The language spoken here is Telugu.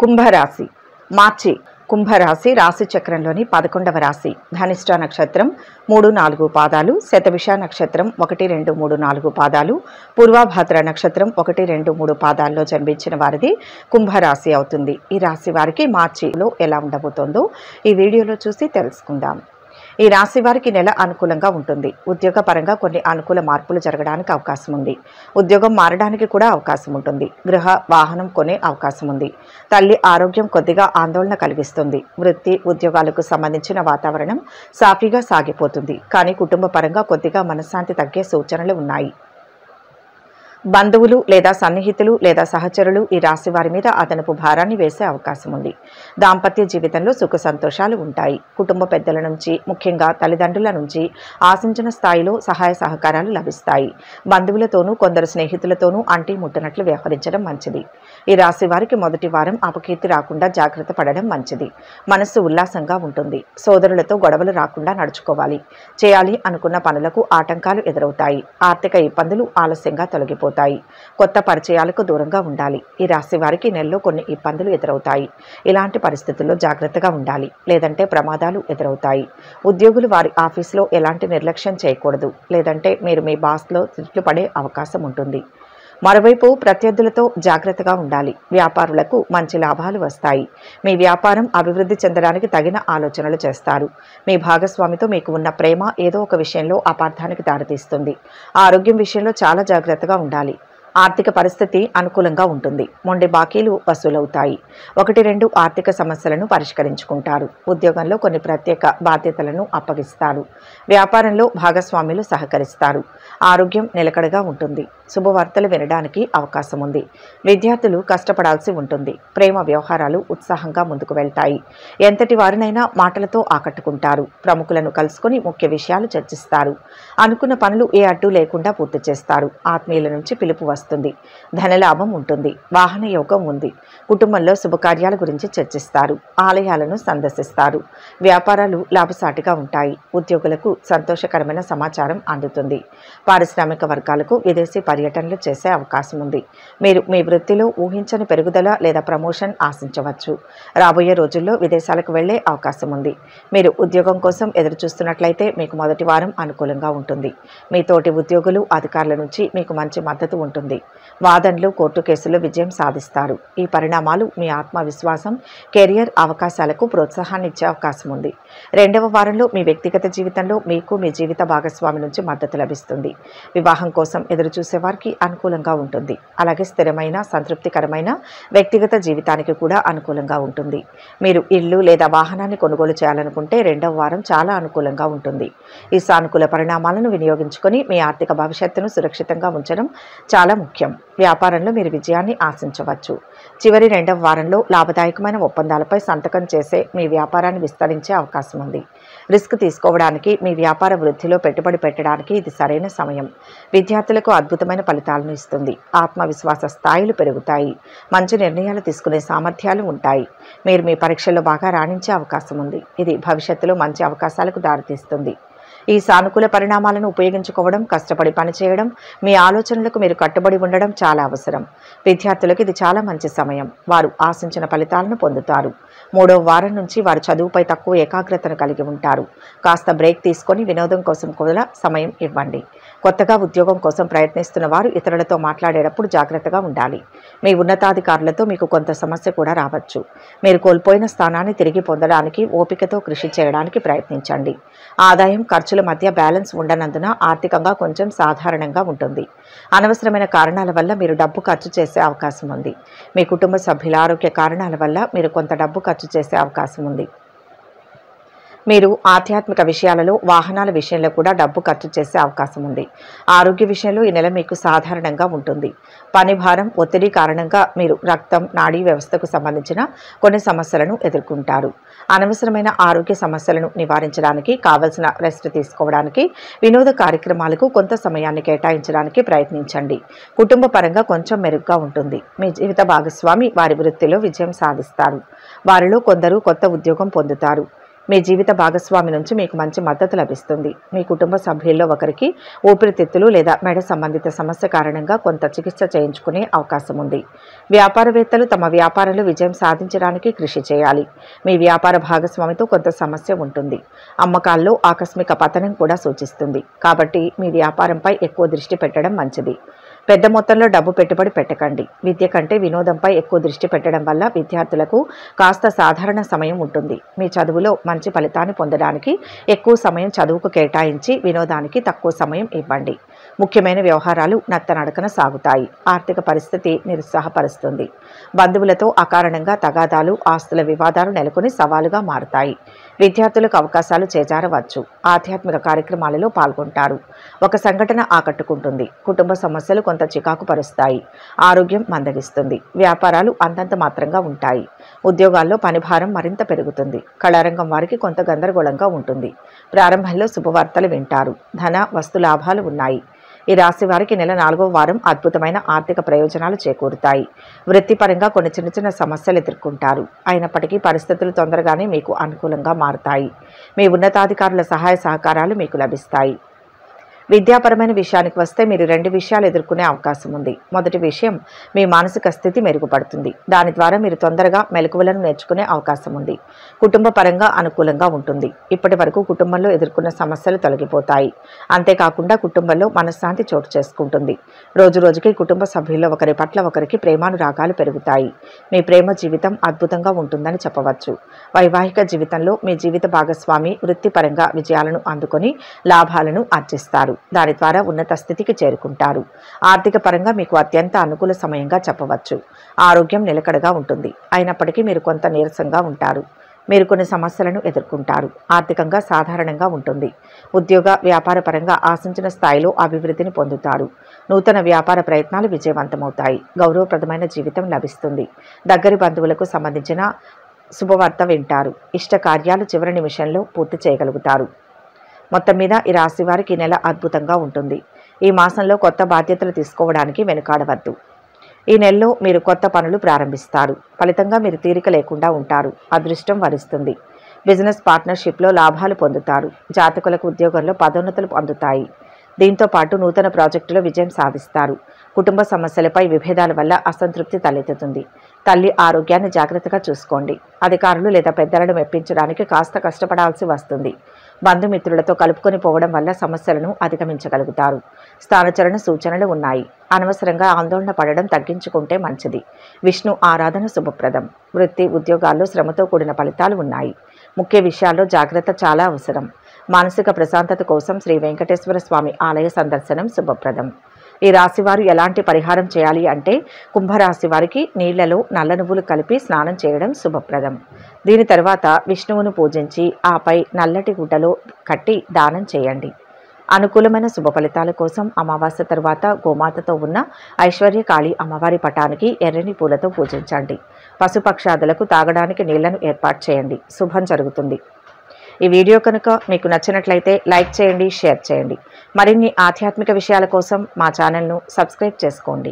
కుంభరాశి మార్చి కుంభరాశి రాశి చక్రంలోని 11వ రాశి. ధనిష్ట నక్షత్రం 3-4 పాదాలు, శతభిష నక్షత్రం 1-2-3-4 పాదాలు, పూర్వభాద్ర నక్షత్రం 1-2-3 పాదాల్లో జన్మించిన వారిది కుంభరాశి అవుతుంది. ఈ రాశి వారికి మార్చిలో ఎలా ఉండబోతోందో ఈ వీడియోలో చూసి తెలుసుకుందాం. ఈ రాశి వారికి నెల అనుకూలంగా ఉంటుంది. ఉద్యోగపరంగా కొన్ని అనుకూల మార్పులు జరగడానికి అవకాశం ఉంది. ఉద్యోగం మారడానికి కూడా అవకాశం ఉంటుంది. గృహ వాహనం కొనే అవకాశం ఉంది. తల్లి ఆరోగ్యం కొద్దిగా ఆందోళన కలిగిస్తుంది. వృత్తి ఉద్యోగాలకు సంబంధించిన వాతావరణం సాఫీగా సాగిపోతుంది. కానీ కుటుంబ పరంగా కొద్దిగా మనశ్శాంతి తగ్గే సూచనలు ఉన్నాయి. బంధువులు లేదా సన్నిహితులు లేదా సహచరులు ఈ రాశి వారి మీద అదనపు భారాన్ని వేసే అవకాశం ఉంది. దాంపత్య జీవితంలో సుఖ సంతోషాలు ఉంటాయి. కుటుంబ పెద్దల నుంచి, ముఖ్యంగా తల్లిదండ్రుల నుంచి ఆశించిన స్థాయిలో సహాయ సహకారాలు లభిస్తాయి. బంధువులతోనూ కొందరు స్నేహితులతోనూ అంటి ముట్టనట్లు వ్యవహరించడం మంచిది. ఈ రాశి వారికి మొదటి వారం అపకీర్తి రాకుండా జాగ్రత్త పడడం మంచిది. మనస్సు ఉల్లాసంగా ఉంటుంది. సోదరులతో గొడవలు రాకుండా నడుచుకోవాలి. చేయాలి అనుకున్న పనులకు ఆటంకాలు ఎదురవుతాయి. ఆర్థిక ఇబ్బందులు ఆలస్యంగా తొలగిపోతాయి. కొత్త పరిచయాలకు దూరంగా ఉండాలి. ఈ రాశి వారికి నెలలో కొన్ని ఇబ్బందులు ఎదురవుతాయి. ఇలాంటి పరిస్థితుల్లో జాగ్రత్తగా ఉండాలి, లేదంటే ప్రమాదాలు ఎదురవుతాయి. ఉద్యోగులు వారి ఆఫీసులో ఎలాంటి నిర్లక్ష్యం చేయకూడదు, లేదంటే మీరు మీ బాస్లో తిట్లు పడే అవకాశం ఉంటుంది. మరోవైపు ప్రత్యర్థులతో జాగ్రత్తగా ఉండాలి. వ్యాపారులకు మంచి లాభాలు వస్తాయి. మీ వ్యాపారం అభివృద్ధి చెందడానికి తగిన ఆలోచనలు చేస్తారు. మీ భాగస్వామితో మీకు ఉన్న ప్రేమ ఏదో ఒక విషయంలో అపార్థానికి దారితీస్తుంది. ఆరోగ్యం విషయంలో చాలా జాగ్రత్తగా ఉండాలి. ఆర్థిక పరిస్థితి అనుకూలంగా ఉంటుంది. మొండి బాకీలు వసూలవుతాయి. 1-2 ఆర్థిక సమస్యలను పరిష్కరించుకుంటారు. ఉద్యోగంలో కొన్ని ప్రత్యేక బాధ్యతలను అప్పగిస్తారు. వ్యాపారంలో భాగస్వాములు సహకరిస్తారు. ఆరోగ్యం నిలకడగా ఉంటుంది. శుభవార్తలు వినడానికి అవకాశం ఉంది. విద్యార్థులు కష్టపడాల్సి ఉంటుంది. ప్రేమ వ్యవహారాలు ఉత్సాహంగా ముందుకు వెళ్తాయి. ఎంతటి వారినైనా మాటలతో ఆకట్టుకుంటారు. ప్రముఖులను కలుసుకొని ముఖ్య విషయాలు చర్చిస్తారు. అనుకున్న పనులు ఏ అడ్డు లేకుండా పూర్తి చేస్తారు. ఆత్మీయుల నుంచి పిలుపు వస్తుంది. ధనలాభం ఉంటుంది. వాహన యోగం ఉంది. కుటుంబంలో శుభకార్యాల గురించి చర్చిస్తారు. ఆలయాలను సందర్శిస్తారు. వ్యాపారాలు లాభసాటిగా ఉంటాయి. ఉద్యోగులకు సంతోషకరమైన సమాచారం అందుతుంది. పారిశ్రామిక వర్గాలకు విదేశీ పర్యటనలు చేసే అవకాశం ఉంది. మీరు మీ వృత్తిలో ఊహించని పెరుగుదల లేదా ప్రమోషన్ ఆశించవచ్చు. రాబోయే రోజుల్లో విదేశాలకు వెళ్లే అవకాశం ఉంది. మీరు ఉద్యోగం కోసం ఎదురు చూస్తున్నట్లయితే మీకు మొదటి వారం అనుకూలంగా ఉంటుంది. మీ తోటి ఉద్యోగులు, అధికారుల నుంచి మీకు మంచి మద్దతు ఉంటుంది. వాదనలు, కోర్టు కేసుల్లో విజయం సాధిస్తారు. ఈ పరిణామాలు మీ ఆత్మవిశ్వాసం, కెరియర్ అవకాశాలకు ప్రోత్సాహాన్ని ఇచ్చే అవకాశం ఉంది. రెండవ వారంలో మీ వ్యక్తిగత జీవితంలో మీకు మీ జీవిత భాగస్వామి నుంచి మద్దతు లభిస్తుంది. వివాహం కోసం ఎదురు చూసేవారికి అనుకూలంగా ఉంటుంది. అలాగే స్థిరమైన, సంతృప్తికరమైన వ్యక్తిగత జీవితానికి కూడా అనుకూలంగా ఉంటుంది. మీరు ఇల్లు లేదా వాహనాన్ని కొనుగోలు చేయాలనుకుంటే రెండవ వారం చాలా అనుకూలంగా ఉంటుంది. ఈ సానుకూల పరిణామాలను వినియోగించుకొని మీ ఆర్థిక భవిష్యత్తును సురక్షితంగా ఉంచడం చాలా ముఖ్యం. వ్యాపారంలో మీరు విజయాన్ని ఆశించవచ్చు. చివరి రెండవ వారంలో లాభదాయకమైన ఒప్పందాలపై సంతకం చేసే మీ వ్యాపారాన్ని విస్తరించే అవకాశం ఉంది. రిస్క్ తీసుకోవడానికి, మీ వ్యాపార వృద్ధిలో పెట్టుబడి పెట్టడానికి ఇది సరైన సమయం. విద్యార్థులకు అద్భుతమైన ఫలితాలను ఇస్తుంది. ఆత్మవిశ్వాస స్థాయిలు పెరుగుతాయి. మంచి నిర్ణయాలు తీసుకునే సామర్థ్యాలు ఉంటాయి. మీరు మీ పరీక్షల్లో బాగా రాణించే అవకాశం ఉంది. ఇది భవిష్యత్తులో మంచి అవకాశాలకు దారితీస్తుంది. ఈ సానుకూల పరిణామాలను ఉపయోగించుకోవడం, కష్టపడి పనిచేయడం, మీ ఆలోచనలకు మీరు కట్టుబడి ఉండడం చాలా అవసరం. విద్యార్థులకు ఇది చాలా మంచి సమయం. వారు ఆశించిన ఫలితాలను పొందుతారు. మూడవ వారం నుంచి వారు చదువుపై తక్కువ ఏకాగ్రతను కలిగి ఉంటారు. కాస్త బ్రేక్ తీసుకొని వినోదం కోసం కూడా సమయం ఇవ్వండి. కొత్తగా ఉద్యోగం కోసం ప్రయత్నిస్తున్న వారు ఇతరులతో మాట్లాడేటప్పుడు జాగ్రత్తగా ఉండాలి. మీ ఉన్నతాధికారులతో మీకు కొంత సమస్య కూడా రావచ్చు. మీరు కోల్పోయిన స్థానాన్ని తిరిగి పొందడానికి ఓపికతో కృషి చేయడానికి ప్రయత్నించండి. ఆదాయం, ఖర్చుల మధ్య బ్యాలెన్స్ ఉండనందున ఆర్థికంగా కొంచెం సాధారణంగా ఉంటుంది. అనవసరమైన కారణాల వల్ల మీరు డబ్బు ఖర్చు చేసే అవకాశం ఉంది. మీ కుటుంబ సభ్యుల ఆరోగ్య కారణాల వల్ల మీరు కొంత డబ్బు ఖర్చు చేసే అవకాశం ఉంది. మీరు ఆధ్యాత్మిక విషయాలలో, వాహనాల విషయంలో కూడా డబ్బు ఖర్చు చేసే అవకాశం ఉంది. ఆరోగ్య విషయంలో ఈ నెల మీకు సాధారణంగా ఉంటుంది. పని భారం, ఒత్తిడి కారణంగా మీరు రక్తం, నాడీ వ్యవస్థకు సంబంధించిన కొన్ని సమస్యలను ఎదుర్కొంటారు. అనవసరమైన ఆరోగ్య సమస్యలను నివారించడానికి కావలసిన రెస్ట్ తీసుకోవడానికి, వినోద కార్యక్రమాలకు కొంత సమయాన్ని కేటాయించడానికి ప్రయత్నించండి. కుటుంబ పరంగా కొంచెం మెరుగ్గా ఉంటుంది. మీ జీవిత భాగస్వామి వారి వృత్తిలో విజయం సాధిస్తారు. వారిలో కొందరు కొత్త ఉద్యోగం పొందుతారు. మీ జీవిత భాగస్వామి నుంచి మీకు మంచి మద్దతు లభిస్తుంది. మీ కుటుంబ సభ్యుల్లో ఒకరికి ఊపిరితిత్తులు లేదా మెడ సంబంధిత సమస్య కారణంగా కొంత చికిత్స చేయించుకునే అవకాశం ఉంది. వ్యాపారవేత్తలు తమ వ్యాపారంలో విజయం సాధించడానికి కృషి చేయాలి. మీ వ్యాపార భాగస్వామితో కొంత సమస్య ఉంటుంది. అమ్మకాల్లో ఆకస్మిక పతనం కూడా సూచిస్తుంది. కాబట్టి మీ వ్యాపారంపై ఎక్కువ దృష్టి పెట్టడం మంచిది. పెద్ద మొత్తంలో డబ్బు పెట్టుబడి పెట్టకండి. విద్య కంటే వినోదంపై ఎక్కువ దృష్టి పెట్టడం వల్ల విద్యార్థులకు కాస్త సాధారణ సమయం ఉంటుంది. మీ చదువులో మంచి ఫలితాన్ని పొందడానికి ఎక్కువ సమయం చదువుకు కేటాయించి వినోదానికి తక్కువ సమయం ఇవ్వండి. ముఖ్యమైన వ్యవహారాలు నత్తనడకన సాగుతాయి. ఆర్థిక పరిస్థితి నిరుత్సాహపరుస్తుంది. బంధువులతో అకారణంగా తగాదాలు, ఆస్తుల వివాదాలు నెలకొని సవాలుగా మారుతాయి. విద్యార్థులకు అవకాశాలు చేజారవచ్చు. ఆధ్యాత్మిక కార్యక్రమాలలో పాల్గొంటారు. ఒక సంఘటన ఆకట్టుకుంటుంది. కుటుంబ సమస్యలు కొంత చికాకు పరుస్తాయి. ఆరోగ్యం మందగిస్తుంది. వ్యాపారాలు అంతంత మాత్రంగా ఉంటాయి. ఉద్యోగాల్లో పనిభారం మరింత పెరుగుతుంది. కళారంగం వారికి కొంత గందరగోళంగా ఉంటుంది. ప్రారంభంలో శుభవార్తలు వింటారు. ధన, వస్తు లాభాలు ఉన్నాయి. ఈ రాశి వారికి నెల 4వ వారం అద్భుతమైన ఆర్థిక ప్రయోజనాలు చేకూరుతాయి. వృత్తిపరంగా కొన్ని చిన్న చిన్న సమస్యలు ఎదుర్కొంటారు. అయినప్పటికీ పరిస్థితులు తొందరగానే మీకు అనుకూలంగా మారుతాయి. మీ ఉన్నతాధికారుల సహాయ సహకారాలు మీకు లభిస్తాయి. విద్యాపరమైన విషయానికి వస్తే మీరు 2 విషయాలు ఎదుర్కొనే అవకాశం ఉంది. మొదటి విషయం, మీ మానసిక స్థితి మెరుగుపడుతుంది. దాని ద్వారా మీరు తొందరగా మెలకువలను నేర్చుకునే అవకాశం ఉంది. కుటుంబ పరంగా అనుకూలంగా ఉంటుంది. ఇప్పటి వరకు కుటుంబంలో ఎదుర్కొన్న సమస్యలు తొలగిపోతాయి. అంతేకాకుండా కుటుంబంలో మనశ్శాంతి చోటు చేసుకుంటుంది. రోజు రోజుకి కుటుంబ సభ్యుల్లో ఒకరి పట్ల ఒకరికి ప్రేమానురాగాలు పెరుగుతాయి. మీ ప్రేమ జీవితం అద్భుతంగా ఉంటుందని చెప్పవచ్చు. వైవాహిక జీవితంలో మీ జీవిత భాగస్వామి వృత్తిపరంగా విజయాలను అందుకొని లాభాలను ఆర్జిస్తారు. దాని ద్వారా ఉన్నత స్థితికి చేరుకుంటారు. ఆర్థిక పరంగా మీకు అత్యంత అనుకూల సమయంగా చెప్పవచ్చు. ఆరోగ్యం నిలకడగా ఉంటుంది. అయినప్పటికీ మీరు కొంత నీరసంగా ఉంటారు. మీరు కొన్ని సమస్యలను ఎదుర్కొంటారు. ఆర్థికంగా సాధారణంగా ఉంటుంది. ఉద్యోగ, వ్యాపార పరంగా ఆశించిన స్థాయిలో అభివృద్ధిని పొందుతారు. నూతన వ్యాపార ప్రయత్నాలు విజయవంతమవుతాయి. గౌరవప్రదమైన జీవితం లభిస్తుంది. దగ్గరి బంధువులకు సంబంధించిన శుభవార్త వింటారు. ఇష్ట కార్యాలు చివరి నిమిషంలో పూర్తి చేయగలుగుతారు. మొత్తం మీద ఈ రాశి వారికి నెల అద్భుతంగా ఉంటుంది. ఈ మాసంలో కొత్త బాధ్యతలు తీసుకోవడానికి వెనుకాడవద్దు. ఈ నెలలో మీరు కొత్త పనులు ప్రారంభిస్తారు. ఫలితంగా మీరు తీరిక లేకుండా ఉంటారు. అదృష్టం వరిస్తుంది. బిజినెస్ పార్ట్నర్షిప్లో లాభాలు పొందుతారు. జాతకులకు ఉద్యోగంలో పదోన్నతులు పొందుతాయి. దీంతో పాటు నూతన ప్రాజెక్టులో విజయం సాధిస్తారు. కుటుంబ సమస్యలపై విభేదాల వల్ల అసంతృప్తి తలెత్తుతుంది. తల్లి ఆరోగ్యాన్ని జాగ్రత్తగా చూసుకోండి. అధికారులు లేదా పెద్దలను మెప్పించడానికి కాస్త కష్టపడాల్సి వస్తుంది. బంధుమిత్రులతో కలుపుకొని పోవడం వల్ల సమస్యలను అధిగమించగలుగుతారు. స్థానచలన సూచనలు ఉన్నాయి. అనవసరంగా ఆందోళన పడడం తగ్గించుకుంటే మంచిది. విష్ణు ఆరాధన శుభప్రదం. వృత్తి, ఉద్యోగాల్లో శ్రమతో కూడిన ఫలితాలు ఉన్నాయి. ముఖ్య విషయాల్లో జాగ్రత్త చాలా అవసరం. మానసిక ప్రశాంతత కోసం శ్రీ వెంకటేశ్వర స్వామి ఆలయ సందర్శనం శుభప్రదం. ఈ రాశివారు ఎలాంటి పరిహారం చేయాలి అంటే, కుంభరాశి వారికి నీళ్లలో నల్ల నువ్వులు కలిపి స్నానం చేయడం శుభప్రదం. దీని తర్వాత విష్ణువును పూజించి ఆపై నల్లటి గుడ్డలో కట్టి దానం చేయండి. అనుకూలమైన శుభ ఫలితాల కోసం అమావాస్య తరువాత గోమాతతో ఉన్న ఐశ్వర్యకాళి అమ్మవారి పటానికి ఎర్రని పూలతో పూజించండి. పశుపక్షాదులకు తాగడానికి నీళ్లను ఏర్పాటు చేయండి. శుభం జరుగుతుంది. ఈ వీడియో కనుక మీకు నచ్చినట్లయితే లైక్ చేయండి, షేర్ చేయండి. మరిన్ని ఆధ్యాత్మిక విషయాల కోసం మా ఛానల్ను సబ్స్క్రైబ్ చేసుకోండి.